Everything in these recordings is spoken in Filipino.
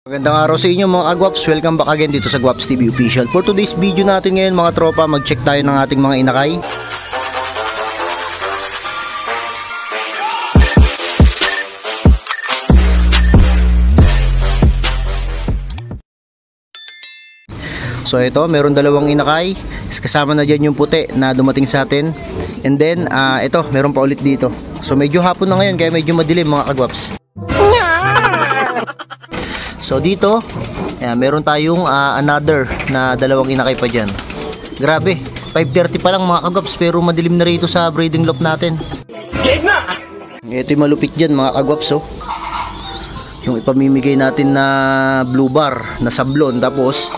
Magandang araw sa inyo mga kagwaps, welcome back again dito sa Gwaps TV Official. For today's video natin ngayon mga tropa, mag-check tayo ng ating mga inakay. So ito, meron dalawang inakay, kasama na dyan yung puti na dumating sa atin. And then, ito, meron pa ulit dito. So medyo hapon na ngayon kaya medyo madilim mga kagwaps. So dito, meron tayong another na dalawang inakay pa dyan. Grabe, 5:30 pa lang mga kagwaps pero madilim na rito sa breeding loft natin. Ito yung malupit dyan mga kagwaps oh. Yung ipamimigay natin na blue bar na sablon, tapos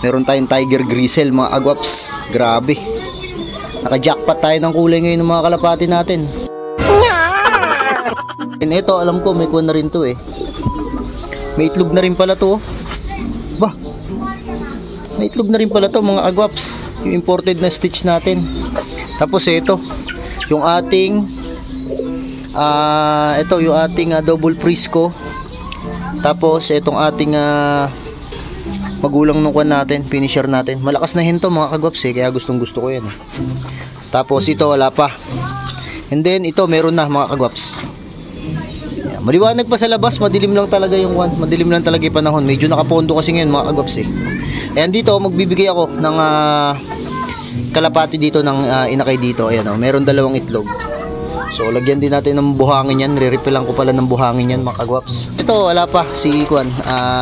meron tayong tiger grizzle mga kagwaps. Grabe, naka-jackpot tayo ng kulay ngayon ng mga kalapati natin. And ito, alam ko may kuha na rin to eh. May itlog na rin pala to. Bah, may itlog na rin pala to mga kagwaps. Yung imported na stitch natin. Tapos ito, yung ating yung ating double frisco. Tapos itong ating magulang nung kwan natin, finisher natin. Malakas na hinto mga kagwaps eh, kaya gustong gusto ko yan. Tapos ito wala pa. And then ito meron na mga kagwaps. Maliwanag pa sa labas, madilim lang talaga yung one, madilim lang talaga yung panahon. Medyo nakapondo kasi ngayon mga kagwaps eh. Ayan dito, magbibigay ako ng kalapati dito ng inakay dito. Ayan o, meron dalawang itlog. So lagyan din natin ng buhangin yan, re-repelan ko pala ng buhangin yan mga kagwaps. Ito wala pa, si Kwan,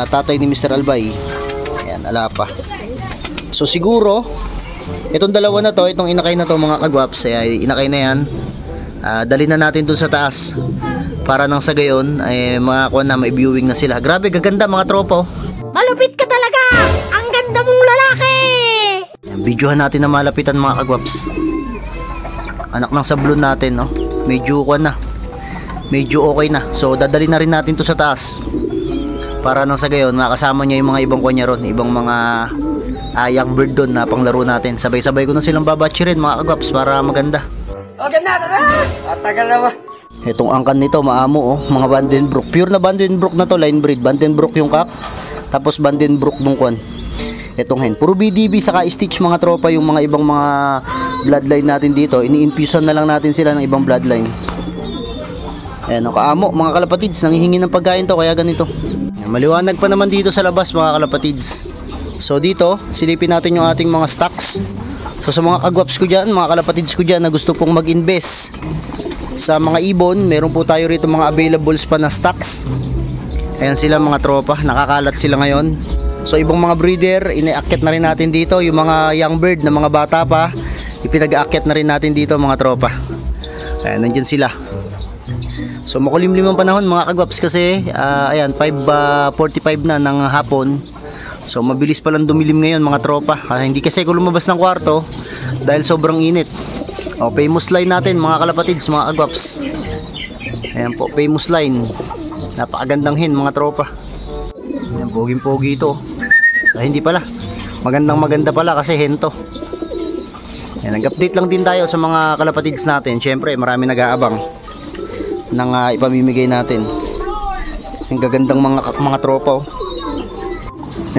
tatay ni Mr. Albay. Ayan, wala pa. So siguro, itong dalawa na to, itong inakay na to mga kagwaps, inakay na yan. Dali na natin dun sa taas para nang sa gayon ay makakuha na, may viewing na sila. Grabe, gaganda mga tropo. Malupit ka talaga! Ang ganda mong lalaki! Videohan natin na malapitan mga kagwaps. Anak ng sablon natin, no? Medyo na. Medyo okay na. So dadali na rin natin to sa taas para nang sa gayon makasama niya yung mga ibang kunya ron, ibang mga young bird doon na panglaro natin. Sabay-sabay ko na silang babatch rin mga kagwaps para maganda. Okay na, tara! Atagal na ba? Itong angkan nito maamo oh, mga Vandenbroek. Pure na Vandenbroek na to, line breed. Vandenbroek yung kak, tapos Vandenbroek nung kwan. Itong hen, puro BDB saka stitch mga tropa. Yung mga ibang mga bloodline natin dito, ini-infusion na lang natin sila ng ibang bloodline. Ayan o, kaamo mga kalapatids, nangihingi ng pagkain to kaya ganito. Maliwanag pa naman dito sa labas mga kalapatids. So dito, silipin natin yung ating mga stocks. So sa mga kagwaps ko dyan, mga kalapatids ko dyan na gusto pong mag-invest sa mga ibon, meron po tayo rito mga availables pa na stocks. Ayan sila mga tropa, nakakalat sila ngayon. So ibang mga breeder, iniakyat na rin natin dito. Yung mga young bird na mga bata pa, ipinag-aakyat na rin natin dito mga tropa. Ayan, nandyan sila. So makulimlim ang panahon mga kagwaps kasi ayan, 5:45 na ng hapon. So mabilis palang dumilim ngayon mga tropa. Hindi kasi ako lumabas ng kwarto dahil sobrang init. O, famous line natin mga kalapatids, mga kagwaps. Ayan po, famous line. Napakagandang hen mga tropa. Ayan, poging-pogi ito. Hindi pala, maganda pala kasi hen to. Ayan, nag-update lang din tayo sa mga kalapatids natin. Siyempre, marami nag-aabang ng ipamimigay natin. Ang gagandang mga tropa oh.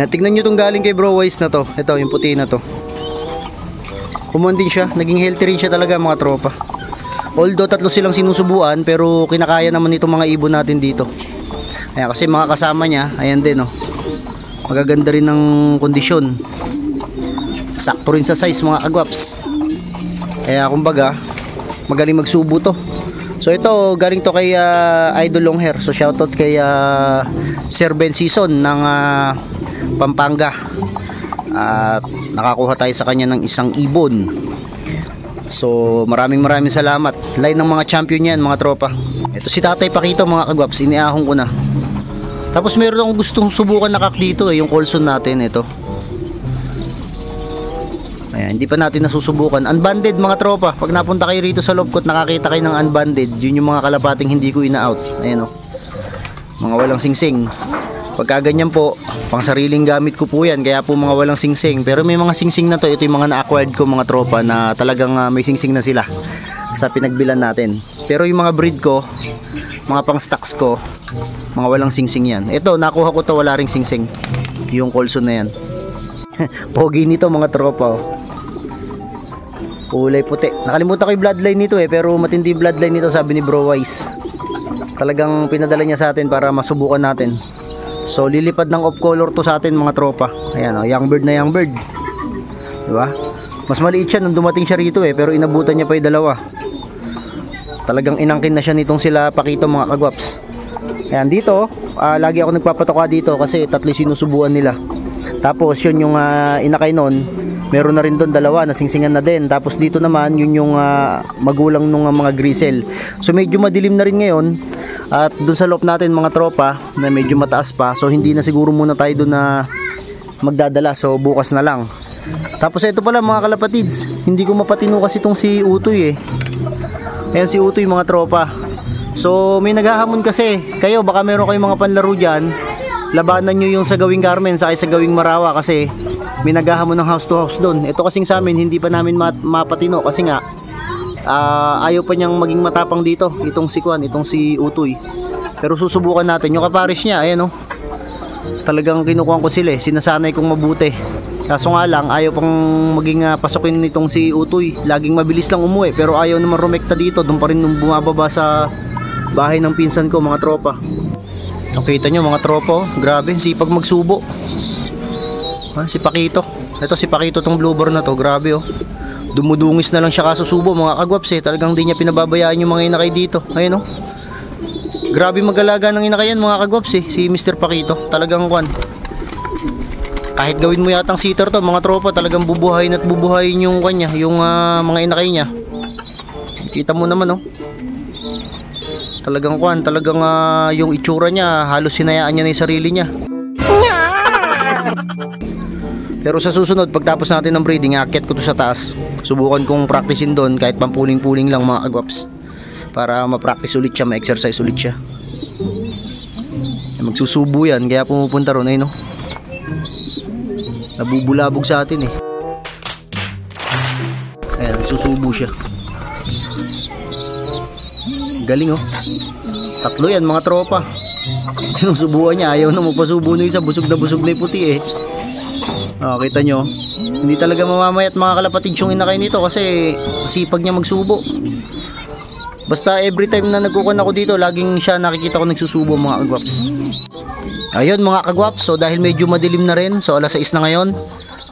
Tignan nyo itong galing kay Bro Wise na to. Ito, yung puti na to. Kumuha din siya, naging healthy rin siya talaga mga tropa. Although tatlo silang sinusubuan, pero kinakaya naman itong mga ibon natin dito. Ayan, kasi mga kasama niya, ayan din oh. Magaganda rin ng kondisyon. Sakto rin sa size mga kagwaps. Kaya kumbaga, magaling magsubo to. So ito, galing to kay Idol Longhair. So shoutout kay Sir Ben Season ng Pampanga. At nakakuha tayo sa kanya ng isang ibon. So maraming salamat. Line ng mga champion yan mga tropa. Ito si Tatay Pakito mga kagwaps, iniahon ko na. Tapos meron akong gustong subukan na kak dito yung Colson natin ito. Ayan, hindi pa natin nasusubukan. Unbanded mga tropa. Pag napunta kayo rito sa Lobcot, nakakita kayo ng unbanded. Yun yung mga kalapating hindi ko ina-out. Ayan o, mga walang singsing. Pagka ganyan po, pang sariling gamit ko po yan, kaya po mga walang singsing. Pero may mga singsing na to, ito yung mga na-acquired ko mga tropa na talagang may singsing na sila sa pinagbilan natin. Pero yung mga breed ko, mga pang stocks ko, mga walang singsing yan. Ito, nakuha ko to, wala ring singsing. Yung Colson na yan. Pogi nito mga tropa, oh. Kulay puti. Nakalimutan ko yung bloodline nito pero matindi yung bloodline nito, sabi ni Bro Wise. Talagang pinadala niya sa atin para masubukan natin. So lilipad ng off color to sa atin mga tropa. Ayan, oh, young bird na young bird. Diba? Mas maliit siya nung dumating siya rito pero inabutan niya pa yung dalawa. Talagang inangkin na siya nitong sila Pakito mga kagwaps. Ayan, dito lagi ako nagpapatoka dito kasi tatlo sinusubuan nila. Tapos yun yung inakay nun, meron na rin doon dalawa na singsingan na din. Tapos dito naman yun yung magulang nung mga grisel. So medyo madilim na rin ngayon. At doon sa loob natin mga tropa na medyo mataas pa, so hindi na siguro muna tayo doon na magdadala, so bukas na lang. Tapos ito pala mga kalapatids, hindi ko mapatino kasi itong si Utoy Ayan si Utoy mga tropa. So may naghahamon kasi kayo, baka meron kayong mga panlaro dyan, labanan nyo yung sa Gawing Carmen sa Gawing Marawa kasi may naghahamon ng house to house doon. Ito kasing sa amin hindi pa namin mapatino kasi nga ayaw pa niyang maging matapang dito, itong si Kwan, itong si Utoy. Pero susubukan natin yung kapares niya. Ayan oh, talagang kinukuhan ko sila sinasanay kong mabuti. Kaso nga lang ayaw pang maging pasukin nitong si Utoy. Laging mabilis lang umuwi pero ayaw naman rumekta dito. Doon pa rin nung bumababa sa bahay ng pinsan ko mga tropa. Nakita nyo mga tropa, grabe sipag magsubo. Si Pakito. Ito si Pakito tong bluebird na to, grabe oh. Dumudungis na lang siya kasusubo mga kagwaps talagang di niya pinababayaan yung mga inakay dito. Ayun oh. Grabe mag-alaga ng inakay yan mga kagwaps si Mr. Pakito. Talagang kwan. Kahit gawin mo yatang sitter to mga tropa, talagang bubuhayin at bubuhayin yung kanya, yung mga inakay niya. Kita mo naman oh. Talagang kwan, talagang yung itsura niya, halos sinayaan niya na yung sarili niya. Pero sa susunod, pagtapos natin ng breeding, aakyat ko to sa taas. Subukan kong practicein doon kahit pampuling-puling lang mga kagwaps. Para ma-practice ulit siya, ma-exercise ulit siya. Magsusubo yan, kaya pumupunta ron no? Nabubulabog sa atin Ayan, susubo siya. Galing oh. Tatlo yan mga tropa. Sinusubuan niya, ayaw na magpasubo na isa. Busog na yung puti kita nyo, hindi talaga mamamayat mga kalapatid yung inakay nito kasi sipag niya magsubo. Basta every time na nagkukuhan ako dito, laging siya nakikita ko nagsusubo mga kagwaps. Ayun mga kagwaps, so dahil medyo madilim na rin, so alas 6 na ngayon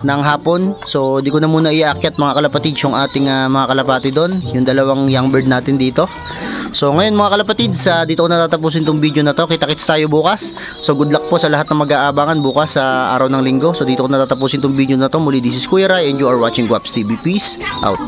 ng hapon, so di ko na muna iaakyat mga kalapatid yung ating mga kalapati doon, yung dalawang young bird natin dito. So ngayon mga kalapatids, dito ko natatapusin tong video na to. Kita-kits tayo bukas. So good luck po sa lahat na mag-aabangan bukas sa araw ng linggo. So dito ko natatapusin tong video na to. Muli, this is Kuya Rai and you are watching Guaps TV. Peace out.